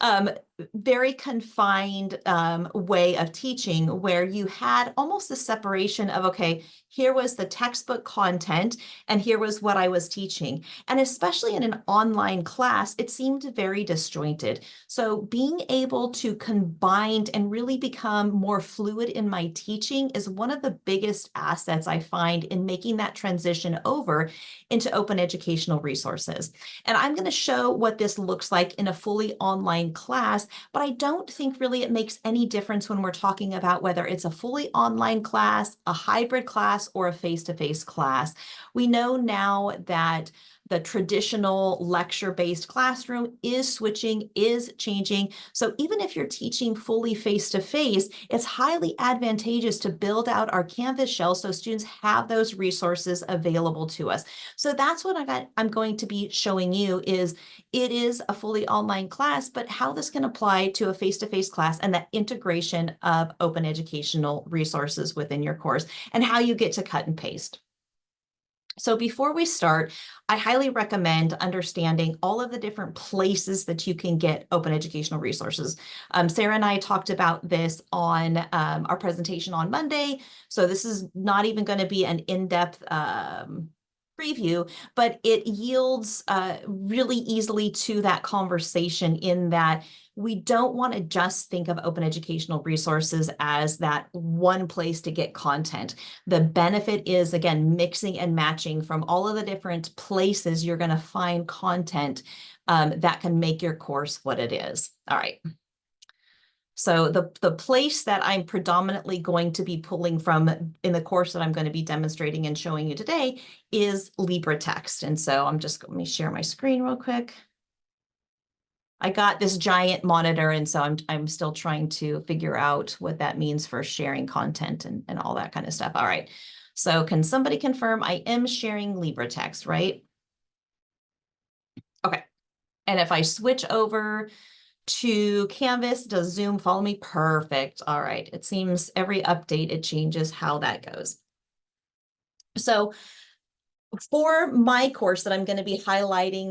um, very confined way of teaching where you had almost a separation of, okay, here was the textbook content and here was what I was teaching. And especially in an online class, it seemed very disjointed. So being able to combine and really become more fluid in my teaching is one of the biggest assets I find in making that transition over into open educational resources. And I'm going to show what this looks like in a fully online class, but I don't think really it makes any difference when we're talking about whether it's a fully online class, a hybrid class, or a face-to-face class. We know now that the traditional lecture-based classroom is switching, is changing. So even if you're teaching fully face-to-face, it's highly advantageous to build out our Canvas shell so students have those resources available to us. So that's what I'm going to be showing you is it is a fully online class, but how this can apply to a face-to-face class and that integration of open educational resources within your course and how you get to cut and paste. So before we start, I highly recommend understanding all of the different places that you can get open educational resources. Sarah and I talked about this on our presentation on Monday. So this is not even going to be an in-depth preview, but it yields really easily to that conversation in that we don't want to just think of open educational resources as that one place to get content. The benefit is, again, mixing and matching from all of the different places you're going to find content that can make your course what it is. All right. So the place that I'm predominantly going to be pulling from in the course that I'm going to be demonstrating and showing you today is LibreText. And so let me share my screen real quick. I got this giant monitor, and so I'm still trying to figure out what that means for sharing content and all that kind of stuff. All right. So can somebody confirm I am sharing LibreText, right? Okay. And if I switch over to Canvas, does Zoom follow me? Perfect. All right. It seems every update, it changes how that goes. So for my course that I'm going to be highlighting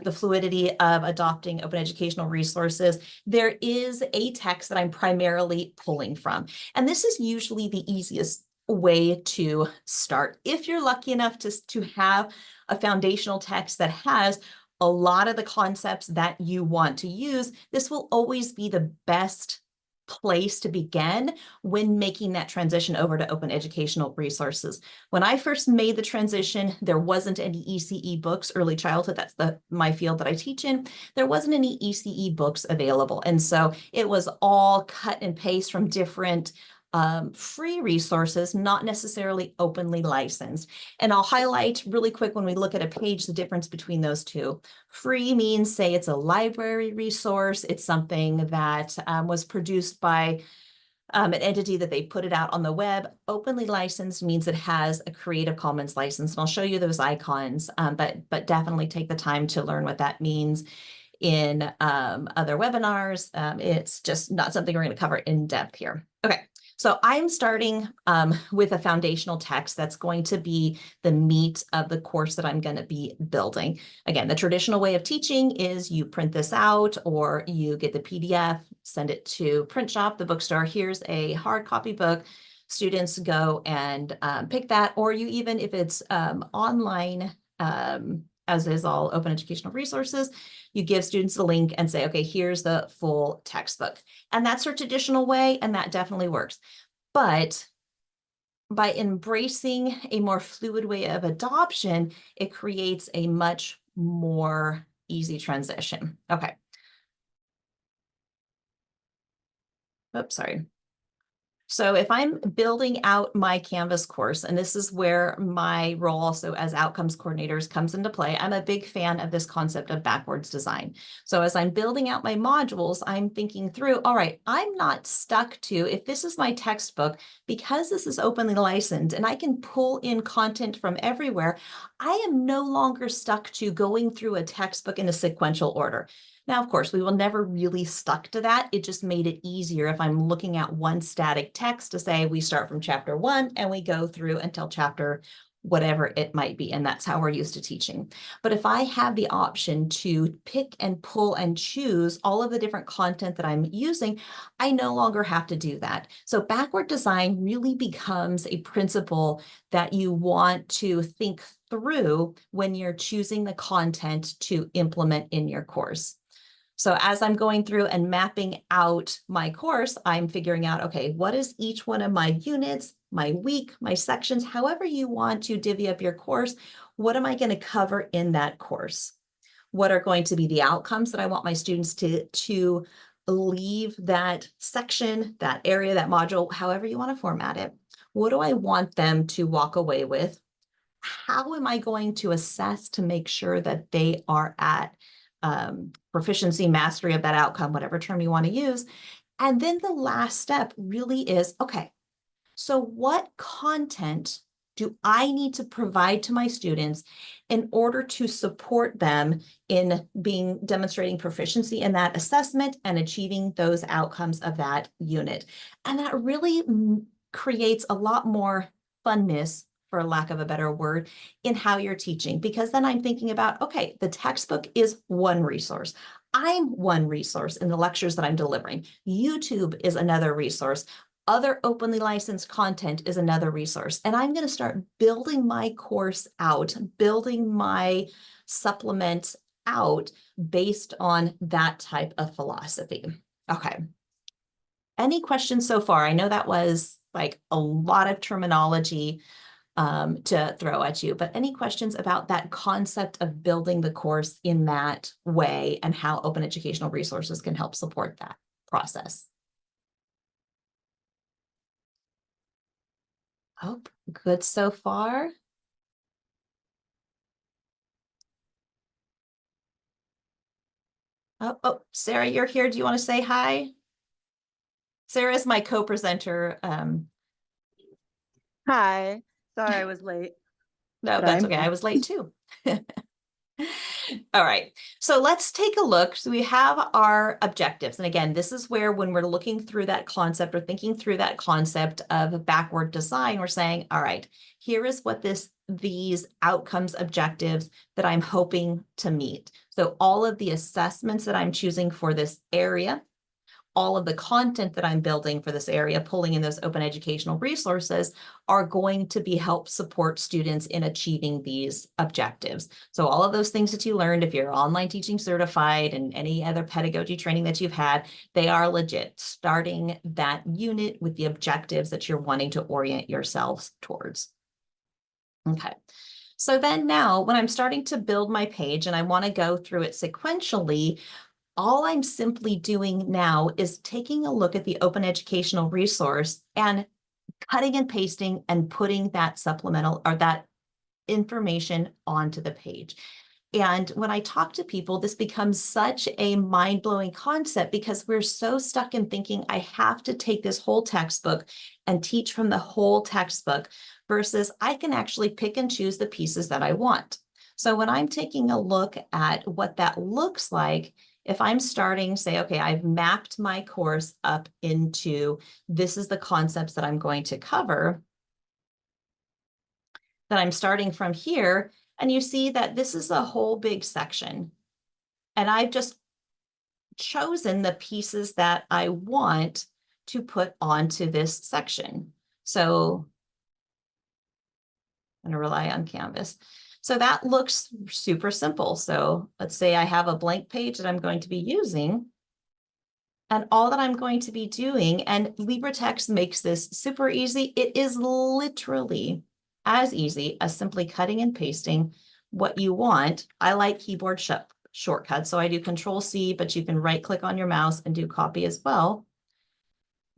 the fluidity of adopting open educational resources, there is a text that I'm primarily pulling from. And this is usually the easiest way to start. If you're lucky enough to have a foundational text that has a lot of the concepts that you want to use, this will always be the best place to begin when making that transition over to open educational resources. When I first made the transition, there wasn't any ECE books, early childhood, that's my field that I teach in. There wasn't any ECE books available. And so it was all cut and paste from different free resources, not necessarily openly licensed. And I'll highlight really quick when we look at a page the difference between those two. Free means, say, it's a library resource. It's something that was produced by an entity that they put it out on the web. Openly licensed means it has a Creative Commons license. And I'll show you those icons, but definitely take the time to learn what that means in other webinars. It's just not something we're going to cover in depth here. Okay. So I'm starting with a foundational text that's going to be the meat of the course that I'm going to be building. Again, the traditional way of teaching is you print this out or you get the PDF, send it to print shop, the bookstore. Here's a hard copy book. Students go and pick that, or you even if it's online, as is all open educational resources, you give students a link and say, okay, here's the full textbook. And that's our traditional way, and that definitely works. But by embracing a more fluid way of adoption, it creates a much more easy transition. Okay. Oops, sorry. So if I'm building out my Canvas course, and this is where my role also as outcomes coordinators comes into play, I'm a big fan of this concept of backwards design. So as I'm building out my modules, I'm thinking through, all right, I'm not stuck to, if this is my textbook, because this is openly licensed and I can pull in content from everywhere, I am no longer stuck to going through a textbook in a sequential order. Now, of course, we will never really stuck to that. It just made it easier if I'm looking at one static text to say we start from chapter 1 and we go through until chapter whatever it might be. And that's how we're used to teaching. But if I have the option to pick and pull and choose all of the different content that I'm using, I no longer have to do that. So backward design really becomes a principle that you want to think through when you're choosing the content to implement in your course. So as I'm going through and mapping out my course, I'm figuring out, okay, what is each one of my units, my week, my sections, however you want to divvy up your course, what am I going to cover in that course? What are going to be the outcomes that I want my students to leave that section, that area, that module, however you want to format it? What do I want them to walk away with? How am I going to assess to make sure that they are at proficiency, mastery of that outcome, whatever term you want to use? And then the last step really is, okay, so what content do I need to provide to my students in order to support them in demonstrating proficiency in that assessment and achieving those outcomes of that unit? And that really creates a lot more funness, for lack of a better word, in how you're teaching, because then I'm thinking about, okay, the textbook is one resource. I'm one resource in the lectures that I'm delivering. YouTube is another resource. Other openly licensed content is another resource. And I'm going to start building my course out, building my supplement out based on that type of philosophy. Okay. Any questions so far? I know that was like a lot of terminology to throw at you, but any questions about that concept of building the course in that way and how open educational resources can help support that process? Oh, good so far. Oh, Sarah, you're here. Do you want to say hi? Sarah is my co-presenter. Hi, sorry I was late. No, But that's I'm okay. here. I was late too. All right, so let's take a look. So we have our objectives. And again, this is where when we're looking through that concept or thinking through that concept of backward design, we're saying, all right, here is what these outcomes objectives that I'm hoping to meet. So all of the assessments that I'm choosing for this area, all of the content that I'm building for this area, pulling in those open educational resources, are going to be help support students in achieving these objectives. So all of those things that you learned, if you're online teaching certified and any other pedagogy training that you've had, they are legit, starting that unit with the objectives that you're wanting to orient yourselves towards. Okay. So then now when I'm starting to build my page and I want to go through it sequentially, all I'm simply doing now is taking a look at the open educational resource and cutting and pasting and putting that supplemental or that information onto the page. And when I talk to people, this becomes such a mind-blowing concept because we're so stuck in thinking, I have to take this whole textbook and teach from the whole textbook versus I can actually pick and choose the pieces that I want. So when I'm taking a look at what that looks like, if I'm starting, say, okay, I've mapped my course up into this is the concepts that I'm going to cover, that I'm starting from here, and you see that this is a whole big section. And I've just chosen the pieces that I want to put onto this section. So I'm going to rely on Canvas. So that looks super simple. So let's say I have a blank page that I'm going to be using. And all that I'm going to be doing, and LibreText makes this super easy. It is literally as easy as simply cutting and pasting what you want. I like keyboard shortcuts, so I do Control-C, but you can right-click on your mouse and do copy as well.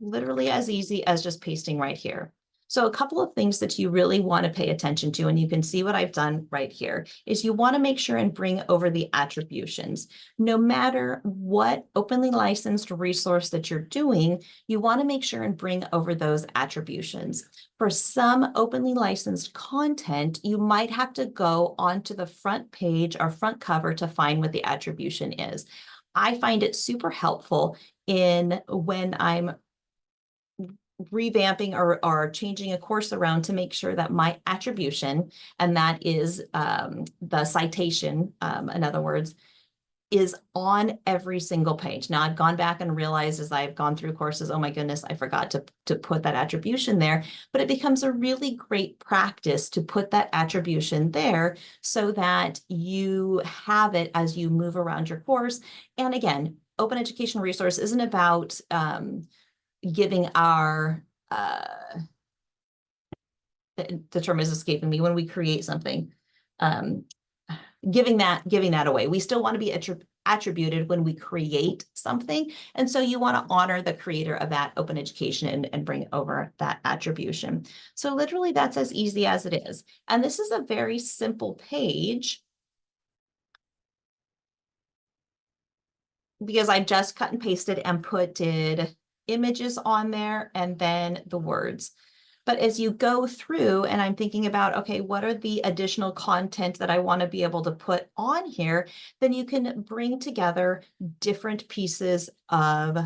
Literally as easy as just pasting right here. So a couple of things that you really want to pay attention to, and you can see what I've done right here, is you want to make sure and bring over the attributions. No matter what openly licensed resource that you're doing, you want to make sure and bring over those attributions. For some openly licensed content, you might have to go onto the front page or front cover to find what the attribution is. I find it super helpful in when I'm revamping or changing a course around to make sure that my attribution, and that is the citation, in other words, is on every single page. Now I've gone back and realized as I've gone through courses, oh my goodness, I forgot to put that attribution there, but it becomes a really great practice to put that attribution there so that you have it as you move around your course. And again, open educational resource isn't about giving our, the term is escaping me, when we create something, giving that away. We still want to be attributed when we create something. And so you want to honor the creator of that open education and bring over that attribution. So literally that's as easy as it is. And this is a very simple page because I just cut and pasted and put images on there and then the words. But as you go through and I'm thinking about, okay, what are the additional content that I want to be able to put on here, then you can bring together different pieces of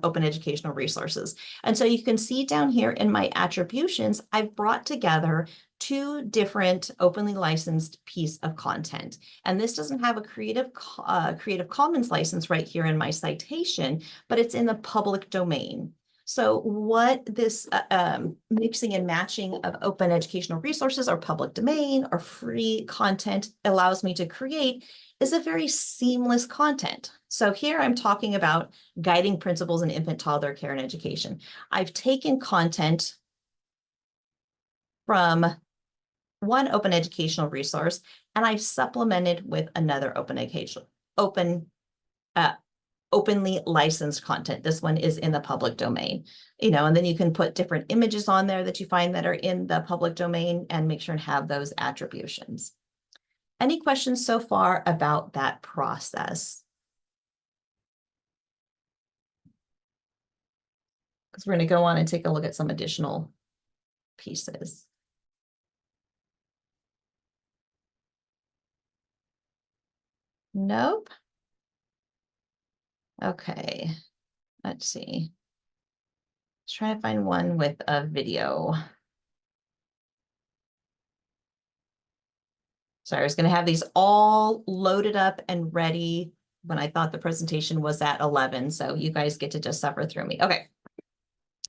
open educational resources. And so you can see down here in my attributions, I've brought together 2 different openly licensed piece of content. And this doesn't have a Creative Commons license right here in my citation, but it's in the public domain. So what this mixing and matching of open educational resources or public domain or free content allows me to create is a very seamless content. So here I'm talking about guiding principles in infant toddler care and education. I've taken content from one open educational resource and I've supplemented with another openly licensed content. This one is in the public domain, and then you can put different images on there that you find that are in the public domain and make sure and have those attributions. Any questions so far about that process? Because we're going to go on and take a look at some additional pieces. Nope. Okay, let's see. Let's try to find one with a video. So I was going to have these all loaded up and ready when I thought the presentation was at 11. So you guys get to just suffer through me. Okay.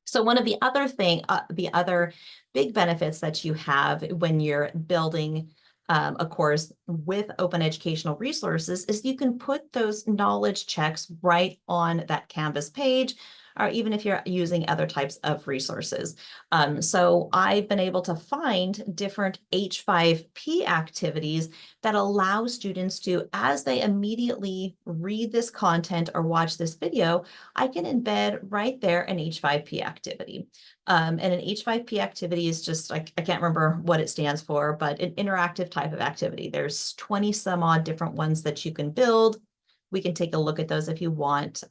So one of the other big benefits that you have when you're building a course with open educational resources is you can put those knowledge checks right on that Canvas page, or even if you're using other types of resources. So I've been able to find different H5P activities that allow students to, as they immediately read this content or watch this video, I can embed right there an H5P activity. And an H5P activity is just, I can't remember what it stands for, but an interactive type of activity. There's 20 some odd different ones that you can build. We can take a look at those if you want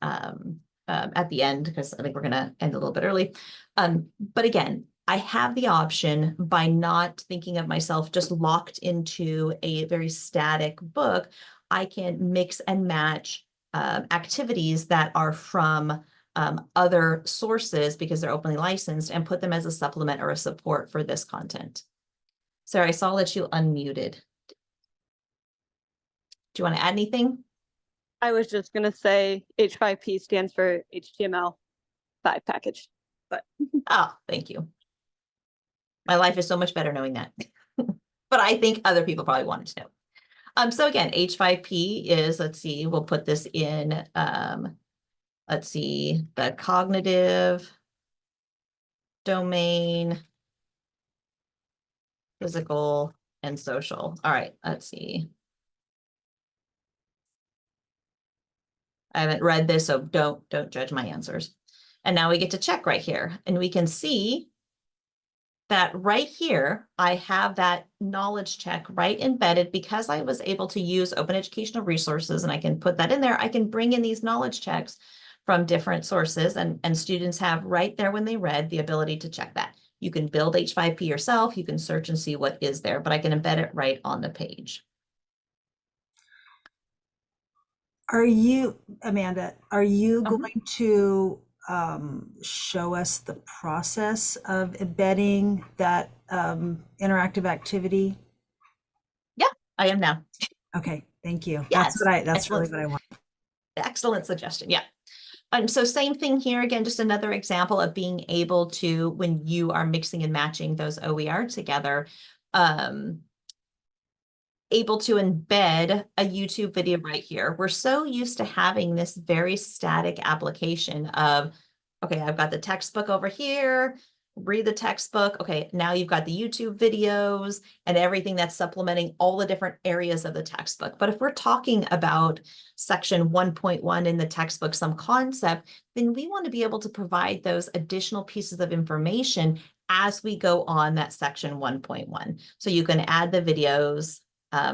at the end, because I think we're going to end a little bit early. But again, I have the option by not thinking of myself just locked into a very static book. I can mix and match activities that are from other sources because they're openly licensed and put them as a supplement or a support for this content. Sarah, I saw that you unmuted. Do you want to add anything? I was just going to say H5P stands for HTML5 package, but Oh, thank you. My life is so much better knowing that. But I think other people probably wanted to know. So again, H5P is, let's see, we'll put this in, let's see, the cognitive domain, physical, and social. All right, let's see. I haven't read this, so don't judge my answers. And now we get to check right here, and we can see that right here, I have that knowledge check right embedded because I was able to use open educational resources, and I can put that in there. I can bring in these knowledge checks from different sources, and students have right there when they read the ability to check that. You can build H5P yourself. You can search and see what is there, but I can embed it right on the page. Amanda, are you going to show us the process of embedding that interactive activity? Yeah, I am now. Okay, thank you. Yes, That's really excellent. what I want. Excellent suggestion. Yeah. So same thing here. Again, just another example of being able to, when you are mixing and matching those OER together, able to embed a YouTube video right here. We're so used to having this very static application of, okay, I've got the textbook over here, read the textbook. Okay, now you've got the YouTube videos and everything that's supplementing all the different areas of the textbook. But if we're talking about section 1.1 in the textbook, some concept, then we want to be able to provide those additional pieces of information as we go on that section 1.1. So you can add the videos,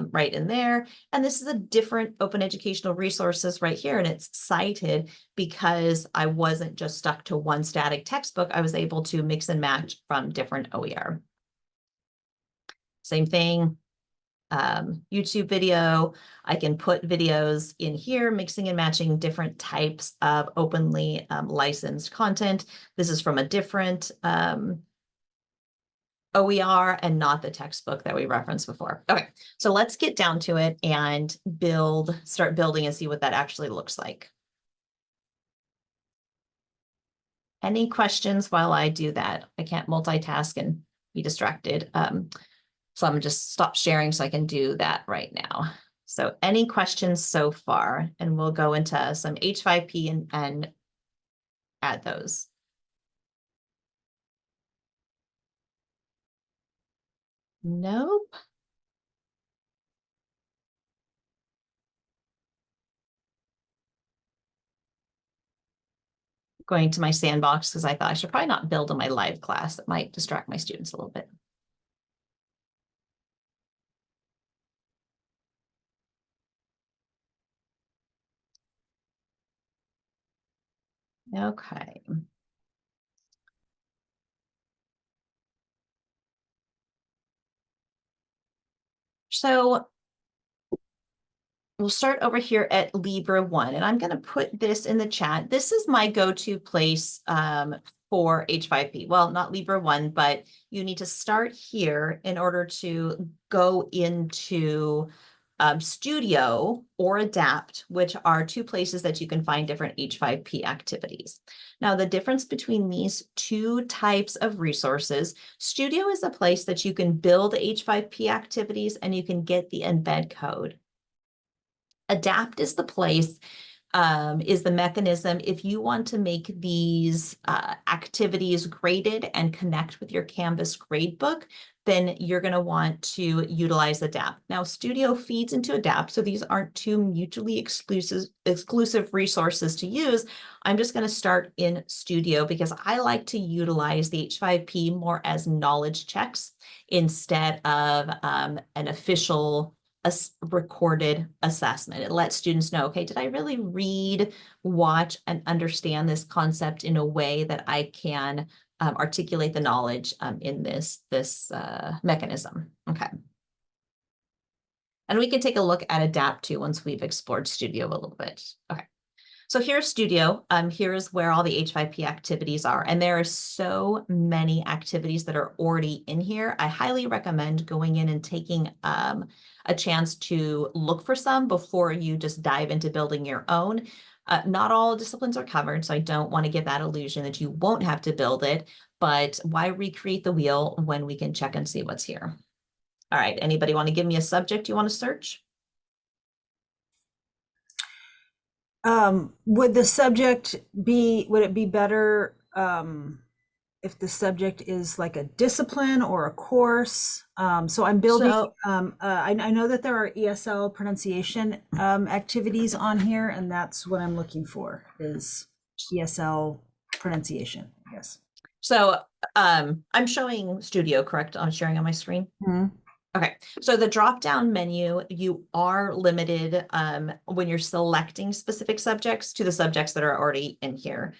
right in there. And this is a different open educational resources right here. And it's cited because I wasn't just stuck to one static textbook. I was able to mix and match from different OER. Same thing, YouTube video. I can put videos in here, mixing and matching different types of openly licensed content. This is from a different OER and not the textbook that we referenced before. Okay, so let's get down to it and start building and see what that actually looks like. Any questions while I do that? I can't multitask and be distracted. So I'm gonna just stop sharing so I can do that right now. So any questions so far? And we'll go into some H5P and add those. Nope. Going to my sandbox because I thought I should probably not build in my live class. That might distract my students a little bit. Okay. So we'll start over here at Libra 1, and I'm going to put this in the chat. This is my go-to place for H5P. Well, not Libra 1, but you need to start here in order to go into Studio or Adapt, which are two places that you can find different H5P activities. Now, the difference between these two types of resources, Studio is a place that you can build H5P activities and you can get the embed code. Adapt is the place, is the mechanism. If you want to make these activities graded and connect with your Canvas gradebook, then you're going to want to utilize Adapt. Now, Studio feeds into Adapt, so these aren't two mutually exclusive resources to use. I'm just going to start in Studio because I like to utilize the H5P more as knowledge checks instead of an official recorded assessment. It lets students know, okay, did I really read, watch, and understand this concept in a way that I can articulate the knowledge in this mechanism? Okay. And we can take a look at Adapt too once we've explored Studio a little bit. Okay. So here's Studio. Here is where all the H5P activities are. And there are so many activities that are already in here. I highly recommend going in and taking a chance to look for some before you just dive into building your own. Not all disciplines are covered, so I don't want to give that illusion that you won't have to build it, but why recreate the wheel when we can check and see what's here? All right, anybody want to give me a subject you want to search? Would the subject would it be better if the subject is like a discipline or a course? So I'm building, I know that there are ESL pronunciation activities on here, and that's what I'm looking for is ESL pronunciation, I guess. So I'm showing Studio, correct? I'm sharing on my screen. Mm-hmm. Okay, so the drop-down menu, you are limited when you're selecting specific subjects to the subjects that are already in here.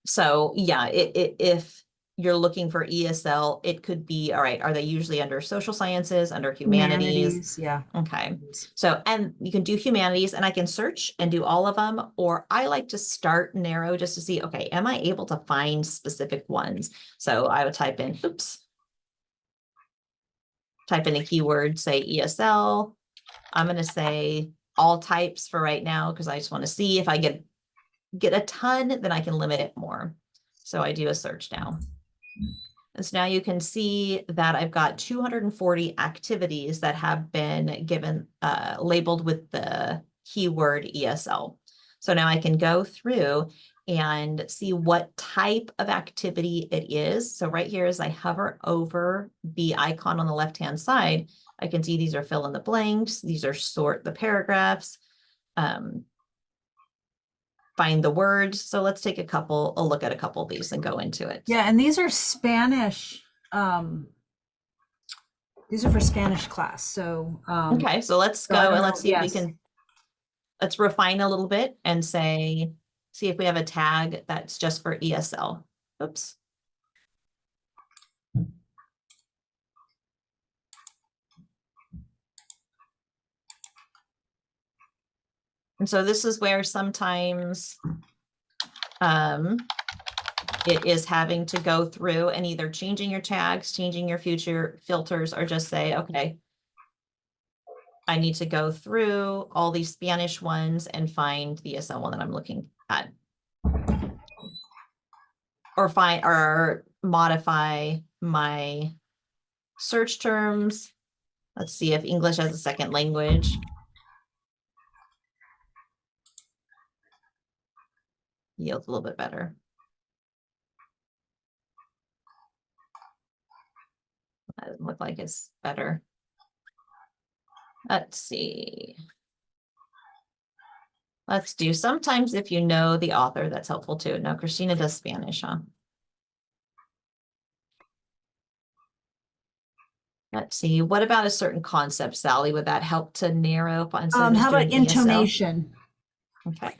So yeah, if you're looking for ESL, it could be, all right, are they usually under social sciences, under humanities? Yeah. Okay. So, and you can do humanities, and I can search and do all of them, or I like to start narrow just to see, okay, am I able to find specific ones? So I would type in, type in a keyword, say ESL. I'm going to say all types for right now, because I just want to see if I get a ton, then I can limit it more. So I do a search now. And so now you can see that I've got 240 activities that have been given, labeled with the keyword ESL. So now I can go through and see what type of activity it is. So right here, as I hover over the icon on the left-hand side, I can see these are fill in the blanks. These are sort the paragraphs, find the words. So let's take a look at a couple of these and go into it. Yeah, and these are Spanish. These are for Spanish class. So okay, so let's go and let's see if we can, let's refine a little bit and see if we have a tag that's just for ESL. Oops. And so this is where sometimes it is having to go through and either changing your tags, changing your future filters, or just say, okay, I need to go through all these Spanish ones and find the ESL one that I'm looking at. Or find or modify my search terms. Let's see if English as a second language. Yields a little bit better. That doesn't look like it's better. Let's see. Let's do, sometimes if you know the author, that's helpful too. No, Christina does Spanish, huh? Let's see. What about a certain concept, Sally? Would that help to narrow? how about intonation? Okay.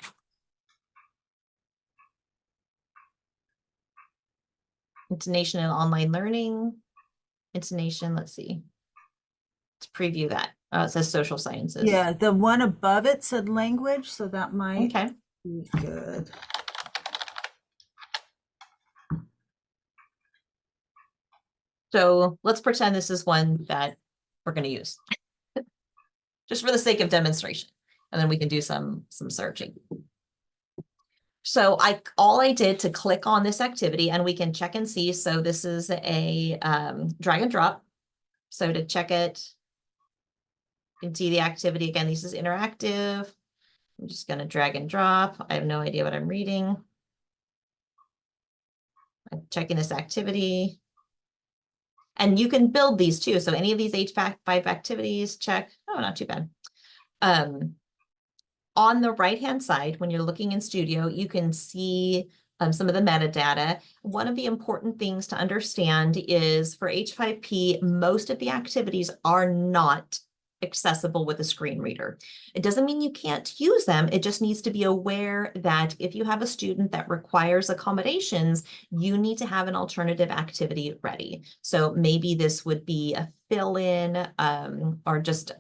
Intonation in online learning. Intonation, let's see. Let's preview that. It says social sciences. Yeah, the one above it said language, so that might be good. So let's pretend this is one that we're going to use just for the sake of demonstration. And then we can do some searching. So all I did to click on this activity, and we can check and see. So this is a drag and drop. So to check it, you can see the activity again. This is interactive. I'm just going to drag and drop. I have no idea what I'm reading. I'm checking this activity. And you can build these too. So any of these H5 activities, check. Oh, not too bad. On the right-hand side, when you're looking in Studio, you can see some of the metadata. One of the important things to understand is for H5P, most of the activities are not accessible with a screen reader. It doesn't mean you can't use them. It just needs to be aware that if you have a student that requires accommodations, you need to have an alternative activity ready. So maybe this would be a fill-in or just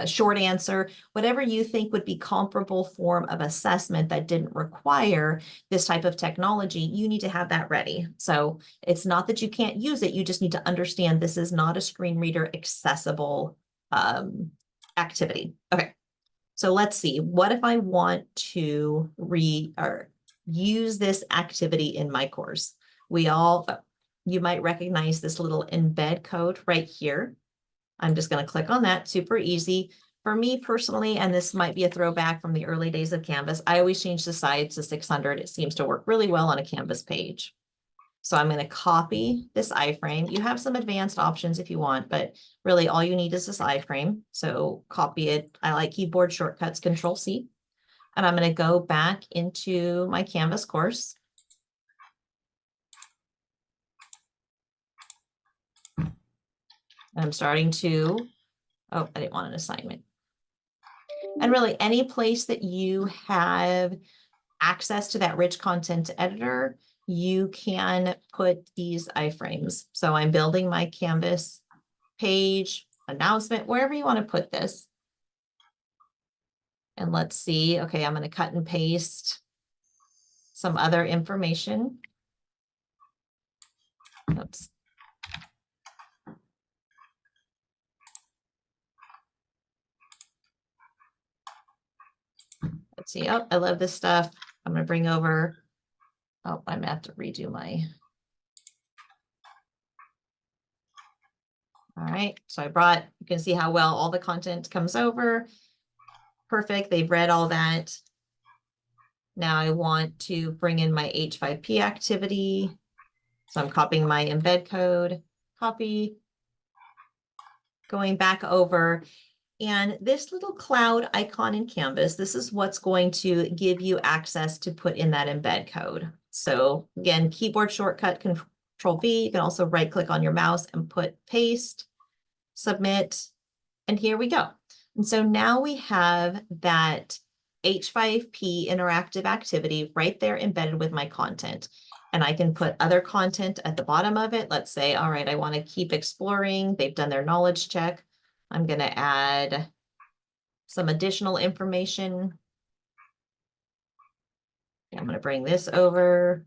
short answer, whatever you think would be comparable form of assessment that didn't require this type of technology, you need to have that ready. So it's not that you can't use it, you just need to understand this is not a screen reader accessible activity. Okay, so let's see, what if I want to use this activity in my course? You might recognize this little embed code right here. I'm just going to click on that, super easy. For me personally, and this might be a throwback from the early days of Canvas, I always change the size to 600. It seems to work really well on a Canvas page. So I'm going to copy this iframe. You have some advanced options if you want, but really all you need is this iframe. So copy it. I like keyboard shortcuts, Control-C. And I'm going to go back into my Canvas course. I'm starting to, oh, I didn't want an assignment. And really any place that you have access to that rich content editor, you can put these iframes. So I'm building my Canvas page, announcement, wherever you want to put this. And let's see, okay, I'm going to cut and paste some other information. Oops. Let's see, oh, I love this stuff. I'm going to bring over, oh, I'm going to have to redo my. All right, so I brought, you can see how well all the content comes over. Perfect, they've read all that. Now I want to bring in my H5P activity. So I'm copying my embed code, copy, going back over. And this little cloud icon in Canvas, this is what's going to give you access to put in that embed code. So again, keyboard shortcut, Control V. You can also right click on your mouse and put paste, submit, and here we go. And so now we have that H5P interactive activity right there embedded with my content. And I can put other content at the bottom of it. Let's say, all right, I want to keep exploring. They've done their knowledge check. I'm going to add some additional information. I'm going to bring this over.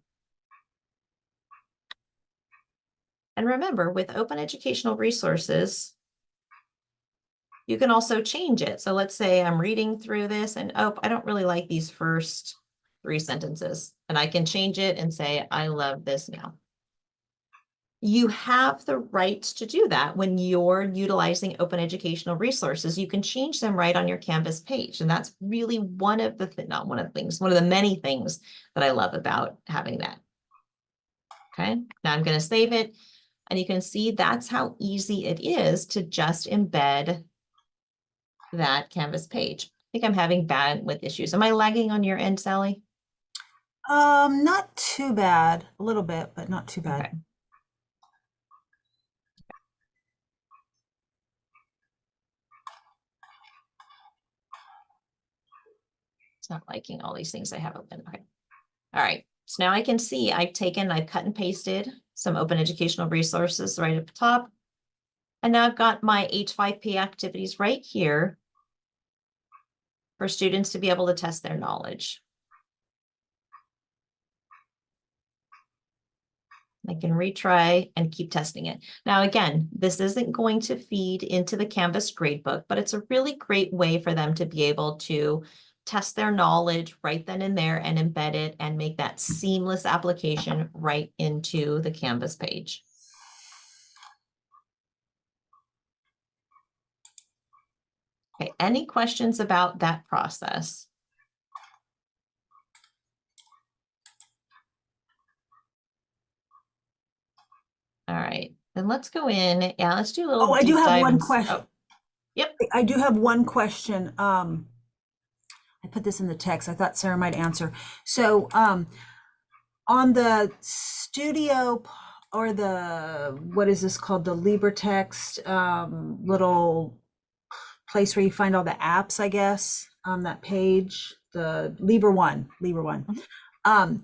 And remember, with open educational resources, you can also change it. So let's say I'm reading through this and, oh, I don't really like these first 3 sentences. And I can change it and say, I love this now. You have the right to do that when you're utilizing open educational resources. You can change them right on your Canvas page. And that's really one of the many things that I love about having that. Okay, now I'm going to save it. And you can see that's how easy it is to just embed that Canvas page. I think I'm having bandwidth issues. Am I lagging on your end, Sally? Not too bad. A little bit, but not too bad. Okay. It's not liking all these things I have open. Okay. All right. So now I can see I've cut and pasted some open educational resources right at the top. And now I've got my H5P activities right here for students to be able to test their knowledge. I can retry and keep testing it. Now, again, this isn't going to feed into the Canvas gradebook, but it's a really great way for them to be able to test their knowledge right then and there and embed it and make that seamless application right into the Canvas page. Okay, any questions about that process? All right, then let's go in. Yeah, let's do a little. Oh, I do have one and, question. oh, yep. I do have one question. I put this in the text. I thought Sarah might answer. So on the studio or the, what is this called? The LibreText little place where you find all the apps, I guess, on that page, the Libre One. Mm-hmm.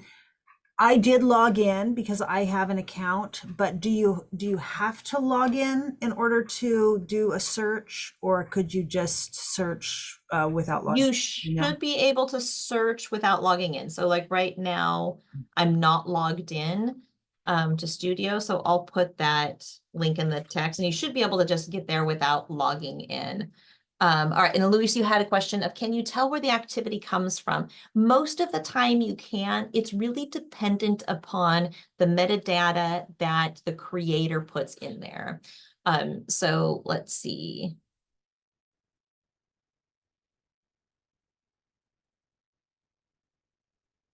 I did log in because I have an account, but do you have to log in order to do a search, or could you just search without logging in? You should be able to search without logging in. So like right now, I'm not logged in to Studio, so I'll put that link in the text, and you should be able to just get there without logging in. All right, and Luis, you had a question of, can you tell where the activity comes from? Most of the time you can. It's really dependent upon the metadata that the creator puts in there. So let's see.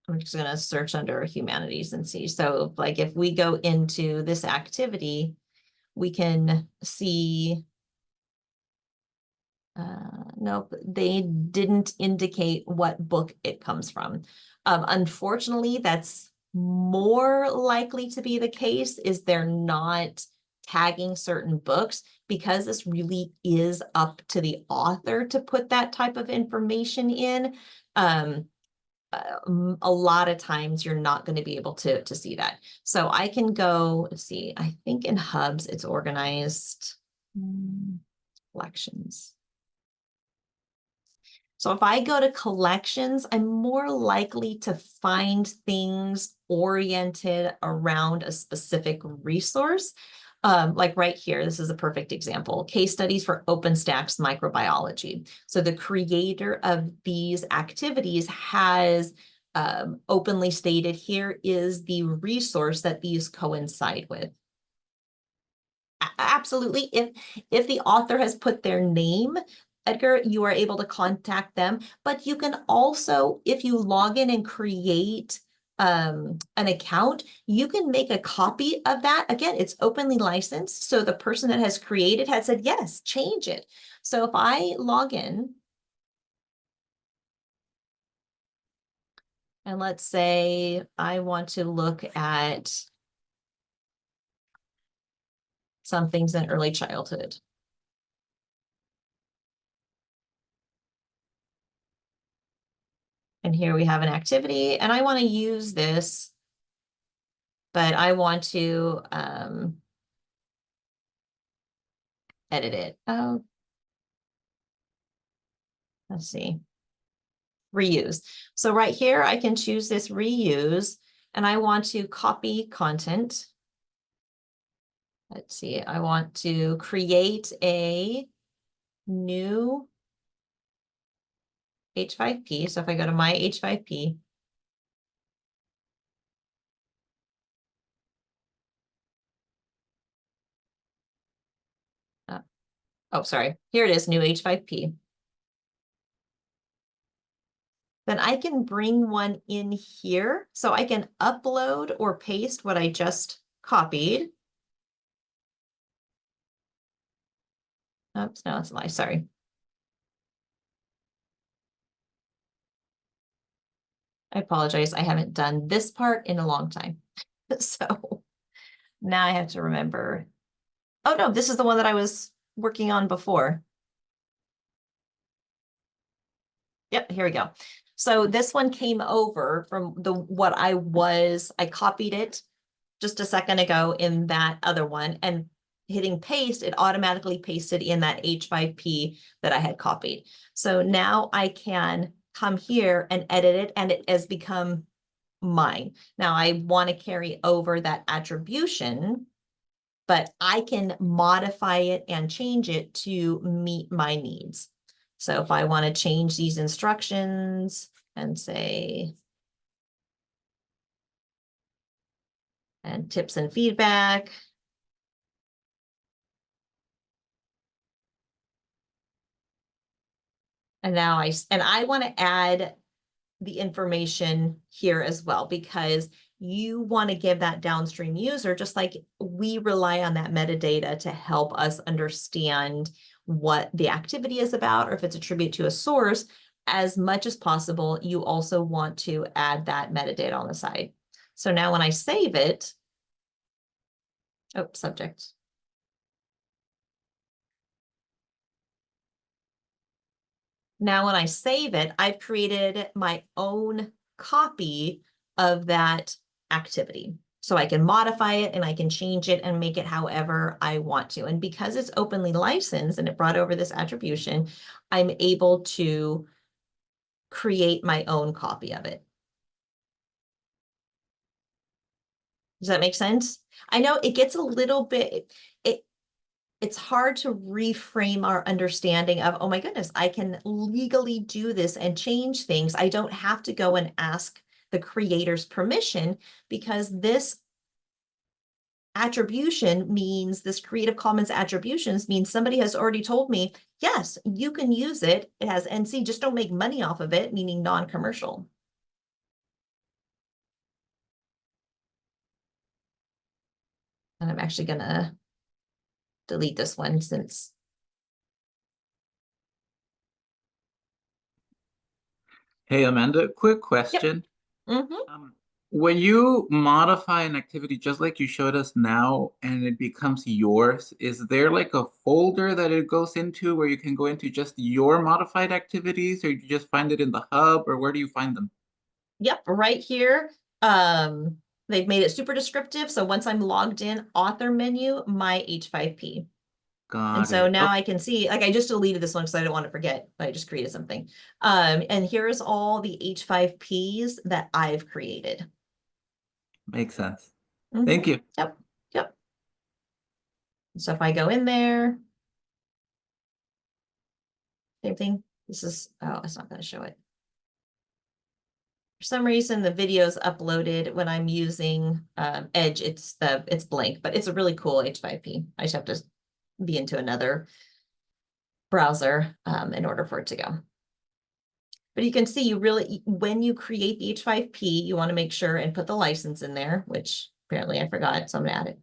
I'm just going to search under humanities and see. So like if we go into this activity, we can see nope, they didn't indicate what book it comes from. Unfortunately, that's more likely to be the case, is they're not tagging certain books, because this really is up to the author to put that type of information in. a lot of times you're not going to be able to see that. So I can go, let's see, I think in hubs it's organized collections. So if I go to collections, I'm more likely to find things oriented around a specific resource. Like right here, this is a perfect example, case studies for OpenStax microbiology. So the creator of these activities has openly stated here is the resource that these coincide with. Absolutely. If the author has put their name, Edgar, you are able to contact them, but you can also, if you log in and create an account, you can make a copy of that. Again, it's openly licensed. So the person that has created has said, yes, change it. So if I log in, and let's say I want to look at some things in early childhood. And here we have an activity, and I want to use this, but I want to edit it. Oh, let's see. Reuse. So right here, I can choose this reuse, and I want to copy content. Let's see, I want to create a new H5P. So if I go to my H5P, oh, sorry, here it is, new H5P. Then I can bring one in here. So I can upload or paste what I just copied. Oops, no, it's a lie, sorry. I apologize, I haven't done this part in a long time. So now I have to remember. Oh no, this is the one that I was working on before. Yep, here we go. So this one came over from what I copied it just a second ago in that other one, and hitting paste, it automatically pasted in that H5P that I had copied. So now I can come here and edit it, and it has become mine. Now I want to carry over that attribution, but I can modify it and change it to meet my needs. So if I want to change these instructions and say, and tips and feedback, and now I want to add the information here as well, because you want to give that downstream user, just like we rely on that metadata to help us understand what the activity is about, or if it's attributed to a source, as much as possible, you also want to add that metadata on the side. So now when I save it, oh, subject. Now, when I save it, I've created my own copy of that activity. So I can modify it and I can change it and make it however I want to. And because it's openly licensed and it brought over this attribution, I'm able to create my own copy of it. Does that make sense? I know it gets a little bit, it's hard to reframe our understanding of, oh my goodness, I can legally do this and change things. I don't have to go and ask the creator's permission, because this attribution means, this Creative Commons attributions means somebody has already told me, yes, you can use it. It has NC, just don't make money off of it, meaning non-commercial. And I'm actually gonna delete this one since. Hey, Amanda, quick question. Mm-hmm. When you modify an activity just like you showed us now and it becomes yours, is there like a folder that it goes into where you can go into just your modified activities, or you just find it in the hub, or where do you find them? Yep, right here. They've made it super descriptive. So once I'm logged in, author menu, my H5P. And Got so it. now Oh, I can see, like I just deleted this one because I didn't want to forget. I just created something. And here's all the H5Ps that I've created. makes sense. Mhm. Thank you. Yep, yep. So if I go in there, same thing. This is, oh, it's not going to show it. For some reason, the video's uploaded when I'm using Edge. It's blank, but it's a really cool H5P. I just have to be into another browser in order for it to go. But you can see you really, when you create the H5P, you want to make sure and put the license in there, which apparently I forgot, so I'm gonna add it.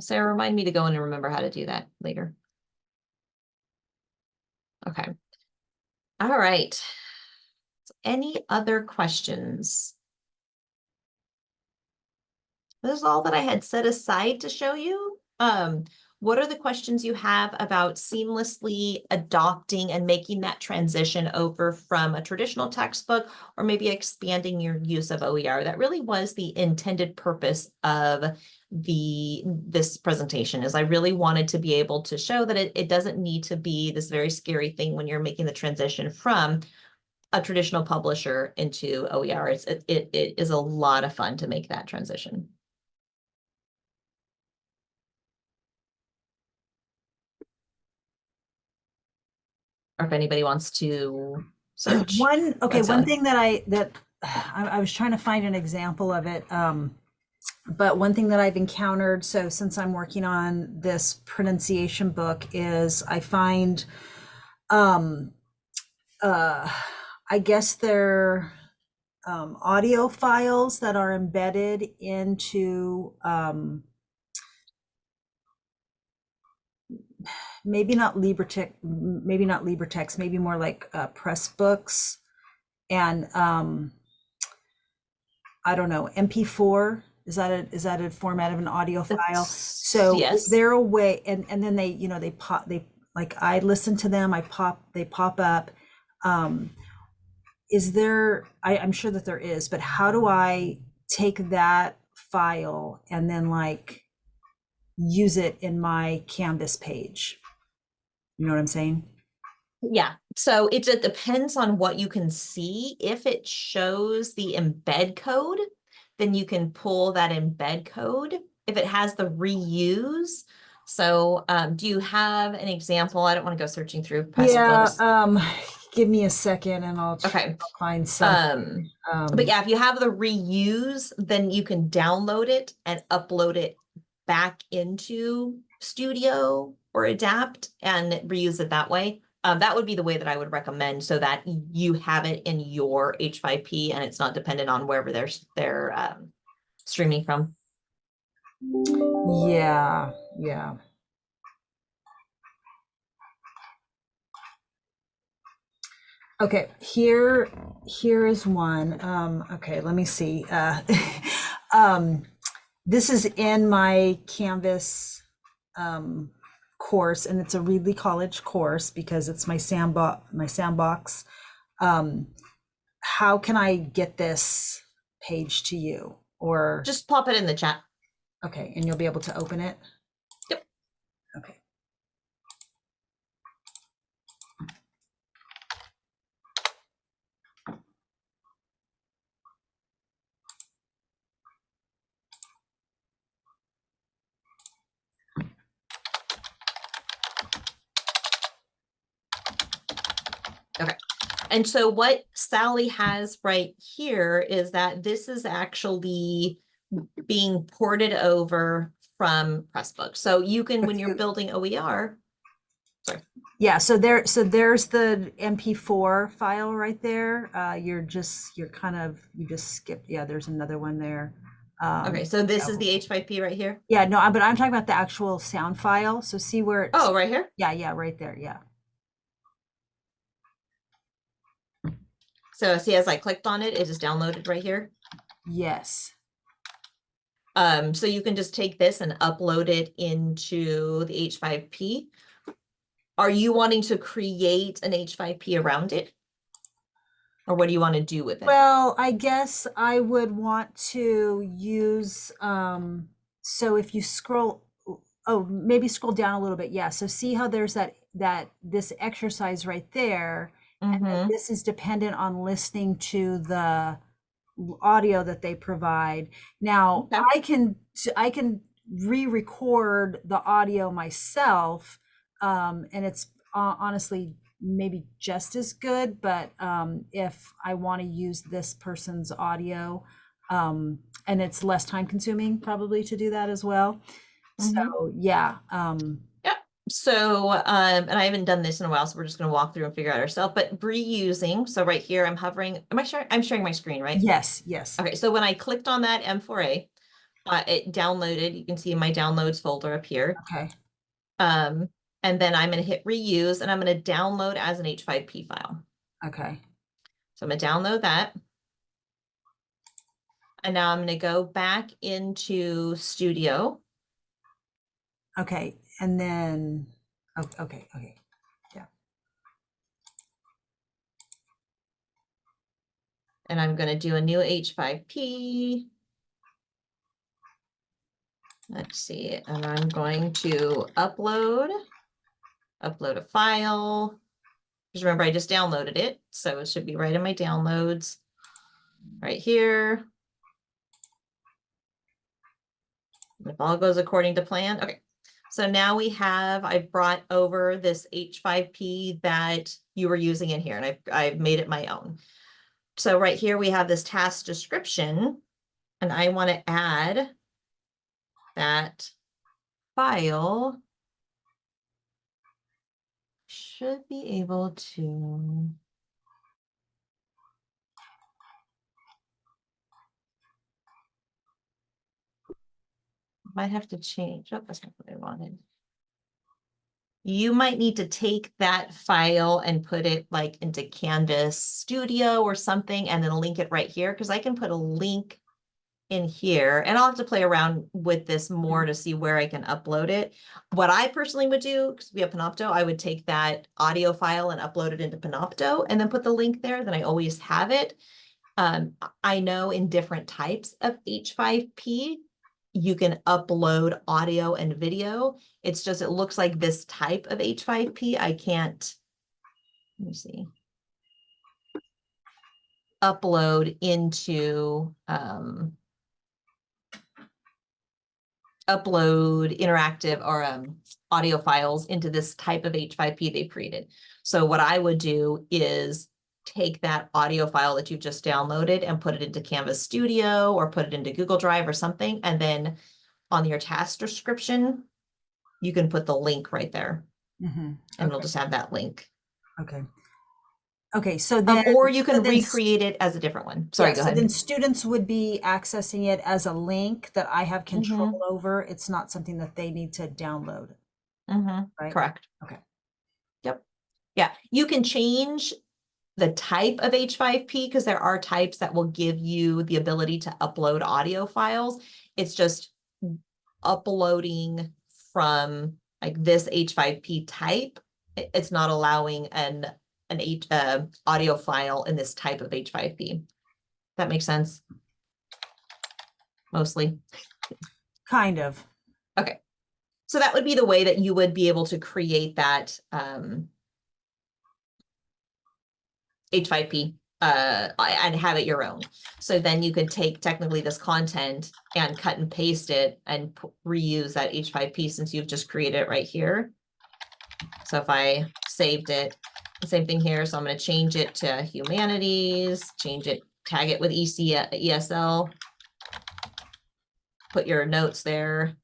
Sarah, remind me to go in and remember how to do that later. Okay. All right. Any other questions? This is all that I had set aside to show you. What are the questions you have about seamlessly adopting and making that transition over from a traditional textbook, or maybe expanding your use of OER? That really was the intended purpose of this presentation, is I really wanted to be able to show that it doesn't need to be this very scary thing when you're making the transition from a traditional publisher into OER. It is a lot of fun to make that transition. Or if anybody wants to search. One That's thing that I was trying to find an example of it. But one thing that I've encountered, so since I'm working on this pronunciation book, is I find, I guess they're audio files that are embedded into, maybe not LibreText, maybe more like Pressbooks, and I don't know, MP4. Is that a format of an audio file? So yes. is there a way, and then they, like I listen to them, they pop up. Is there, I'm sure that there is, but how do I take that file and then like use it in my Canvas page? You know what I'm saying? Yeah, so it depends on what you can see. If it shows the embed code, then you can pull that embed code. If it has the reuse, so do you have an example? I don't want to go searching through Pressbooks. Give me a second and I'll Okay. find some. But yeah, if you have the reuse, then you can download it and upload it back into Studio or Adapt and reuse it that way. That would be the way that I would recommend, so that you have it in your H5P and it's not dependent on wherever they're streaming from. Yeah. Okay, here is one. Okay, let me see. This is in my Canvas course, and it's a Reedley College course because it's my sandbox. How can I get this page to you? Or Just pop it in the chat. okay, and you'll be able to open it? Yep. Okay. Okay. And so what Sally has right here is that this is actually being ported over from Pressbook. So you can, when you're building OER, sorry. Yeah, so there's the MP4 file right there. You just skipped. Yeah, there's another one there. Okay, so this is the H5P right here? Yeah, no, but I'm talking about the actual sound file. So see where it's, Oh, right here? yeah, right there, yeah. So see, as I clicked on it, it is downloaded right here. Yes. So you can just take this and upload it into the H5P. Are you wanting to create an H5P around it? Or what do you want to do with it? Well, I guess I would want to use, so if you scroll, oh, maybe scroll down a little bit. Yeah. So see how there's this exercise right there. And then Mhm. this is dependent on listening to the audio that they provide. Now, Okay. I can re-record the audio myself, and it's honestly maybe just as good, but if I want to use this person's audio, and it's less time consuming probably to do that as well. Mhm. So yeah, Yep. So, and I haven't done this in a while, so we're just going to walk through and figure out ourselves. But reusing, so right here, I'm hovering. Am I sharing? I'm sharing my screen, right? yes, yes. Okay. So when I clicked on that M4A, it downloaded. You can see in my downloads folder up here. Okay. And then I'm going to hit reuse, and I'm going to download as an H5P file. Okay. So I'm going to download that. And now I'm going to go back into Studio. Okay. And then, okay. Yeah. And I'm going to do a new H5P. Let's see. And I'm going to upload a file. Just remember, I just downloaded it. So it should be right in my downloads right here. And if all goes according to plan. Okay. So now I've brought over this H5P that you were using in here, and I've made it my own. So right here, we have this task description, and I want to add that file. Should be able to. Might have to change. Oh, that's not what I wanted. You might need to take that file and put it like into Canvas Studio or something, and then link it right here, because I can put a link in here, and I'll have to play around with this more to see where I can upload it. What I personally would do, because we have Panopto, I would take that audio file and upload it into Panopto and then put the link there. Then I always have it. I know in different types of H5P, you can upload audio and video. It's just, it looks like this type of H5P, I can't, let me see, upload into, upload interactive or audio files into this type of H5P they've created. So what I would do is take that audio file that you've just downloaded and put it into Canvas Studio or put it into Google Drive or something. And then on your task description, you can put the link right there. And it'll just have that link. Okay. Okay, so then, or you can so then recreate it as a different one. Sorry, yeah, go so ahead. then students would be accessing it as a link that I have control Mhm. over. It's not something that they need to download, right? Correct. Okay. Yep. Yeah, you can change the type of H5P because there are types that will give you the ability to upload audio files. It's just uploading from like this H5P type. It's not allowing an audio file in this type of H5P. That makes sense? Mostly. Kind of. Okay. So that would be the way that you would be able to create that H5P and have it your own. So then you could take technically this content and cut and paste it and reuse that H5P since you've just created it right here. So if I saved it, the same thing here. So I'm going to change it to humanities, change it, tag it with ESL, put your notes there,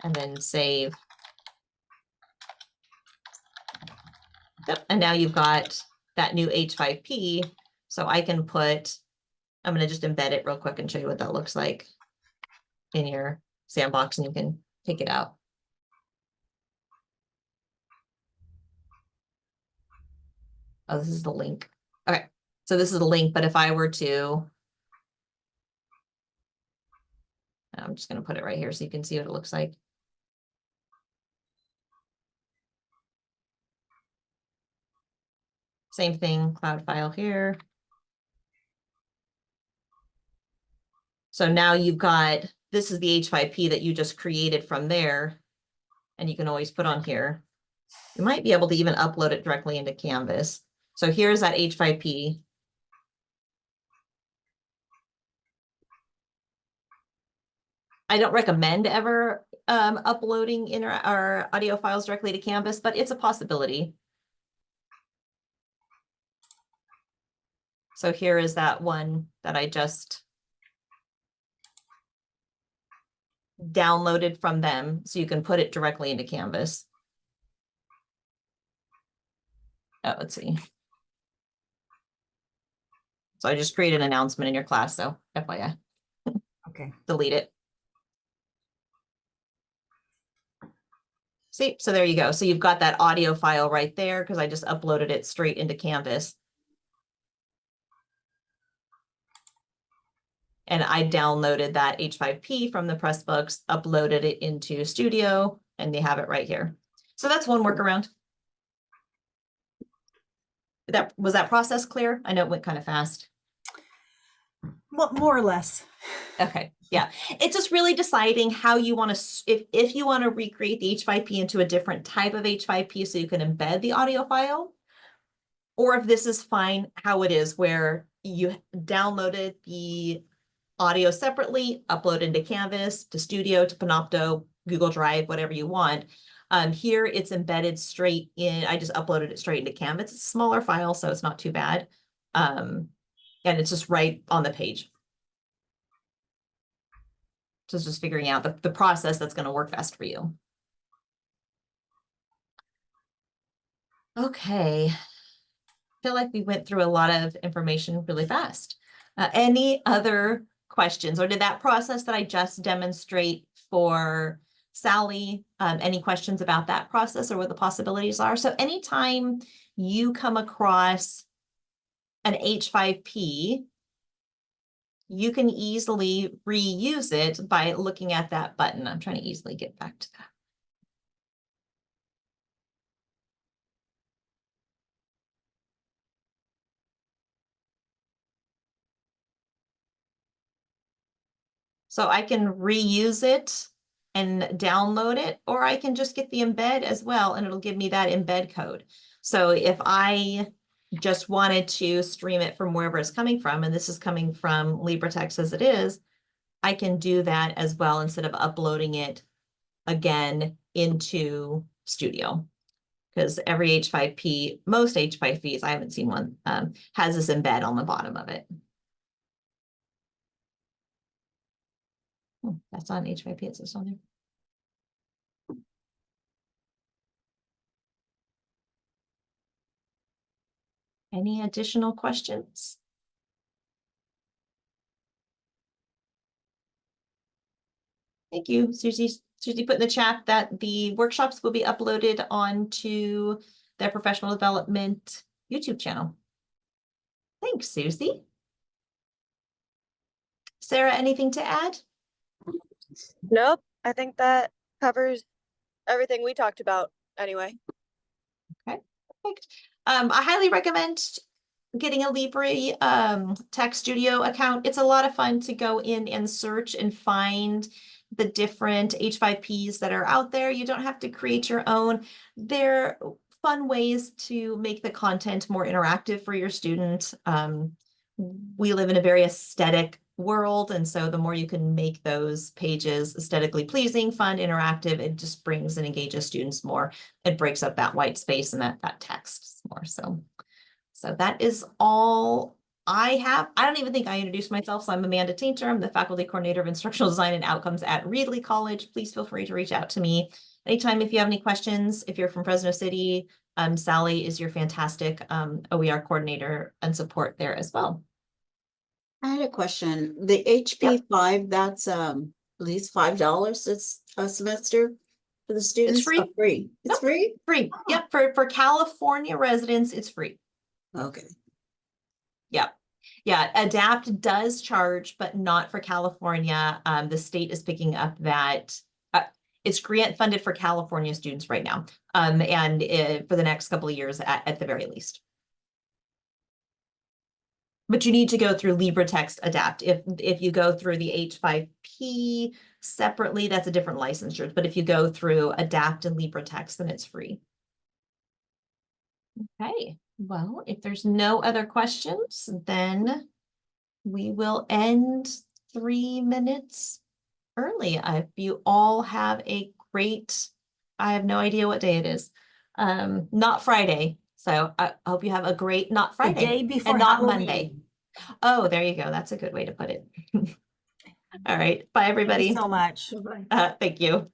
and then save. Yep. And now you've got that new H5P. So I can put, I'm going to just embed it real quick and show you what that looks like in your sandbox, and you can take it out. Oh, this is the link. Okay. So this is the link, but if I were to I'm just going to put it right here so you can see what it looks like. Same thing, cloud file here. So now you've got, this is the H5P that you just created from there, and you can always put on here. You might be able to even upload it directly into Canvas. So here's that H5P. I don't recommend ever uploading our audio files directly to Canvas, but it's a possibility. So here is that one that I just downloaded from them, so you can put it directly into Canvas. Oh, let's see. So I just created an announcement in your class, so FYI. Okay. Delete it. See, so there you go. So you've got that audio file right there because I just uploaded it straight into Canvas. And I downloaded that H5P from the Pressbooks, uploaded it into Studio, and they have it right here. So that's one workaround. Was that process clear? I know it went kind of fast. Well, more or less. Okay, yeah. It's just really deciding how you want to, if you want to recreate the H5P into a different type of H5P so you can embed the audio file, or if this is fine how it is, where you downloaded the audio separately, upload into Canvas, to Studio, to Panopto, Google Drive, whatever you want. Here it's embedded straight in, I just uploaded it straight into Canvas. It's a smaller file, so it's not too bad. And it's just right on the page. So it's just figuring out the process that's going to work best for you. Okay. I feel like we went through a lot of information really fast. Any other questions, or did that process that I just demonstrate for Sally, any questions about that process or what the possibilities are? So anytime you come across an H5P, you can easily reuse it by looking at that button. I'm trying to easily get back to that. So I can reuse it and download it, or I can just get the embed as well, and it'll give me that embed code. So if I just wanted to stream it from wherever it's coming from, and this is coming from LibreText as it is, I can do that as well instead of uploading it again into Studio. Because every H5P, most H5Ps, I haven't seen one, has this embed on the bottom of it. That's not an H5P, it's just on there. Any additional questions? Thank you, Susie. Susie put in the chat that the workshops will be uploaded onto their professional development YouTube channel. Thanks, Susie. Sarah, anything to add? Nope, I think that covers everything we talked about anyway. Okay, perfect. I highly recommend getting a Libre Tech Studio account. It's a lot of fun to go in and search and find the different H5Ps that are out there. You don't have to create your own. They're fun ways to make the content more interactive for your student. We live in a very aesthetic world, and so the more you can make those pages aesthetically pleasing, fun, interactive, it just brings and engages students more. It breaks up that white space and that text more. So that is all I have. I don't even think I introduced myself. So I'm Amanda Tainter. I'm the faculty coordinator of instructional design and outcomes at Reedley College. Please feel free to reach out to me anytime if you have any questions. If you're from Fresno City, Sally is your fantastic OER coordinator and support there as well. I had a question. The HP5, that's at least $5 a semester for the students. It's free. Oh, free. It's Nope. free? Free. Yep. For California residents, it's free. Okay. Yeah. Yeah, Adapt does charge, but not for California. The state is picking up that it's grant funded for California students right now. And for the next couple of years at the very least. But you need to go through LibreText Adapt. If you go through the H5P separately, that's a different licensure. But if you go through Adapt and LibreText, then it's free. Okay, well, if there's no other questions, then we will end 3 minutes early. If you all have a great, I have no idea what day it is. Not Friday. So I hope you have a great, not The Friday, day before and not Halloween. Monday. Oh, there you go. That's a good way to put it. All right. Bye, Thank you everybody. so much. Bye-bye. Thank you.